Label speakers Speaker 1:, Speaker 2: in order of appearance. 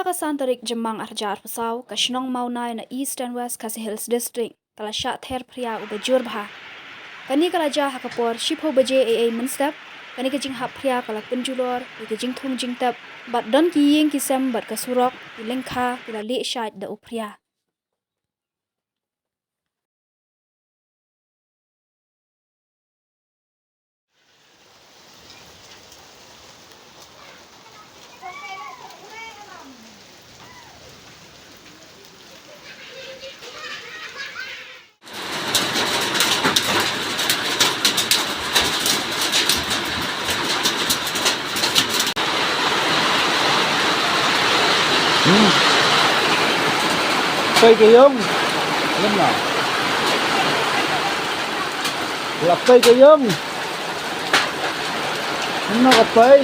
Speaker 1: ka santarik jemang arjar pesau ka shnong Mawnai na East and West Khasi Hills District kala syak ther Phria ubejur bha. Kani kala jah hakapor shipho baje AA menstep kani kajing hap Phria kala penjulor kajing thum jing tap bat don ki ying ki sem bat ka Surok ki lengkha kila Lieh Shait da Phria.
Speaker 2: Cây cây yếm lâm nào là cây cây yếm nó gặp cây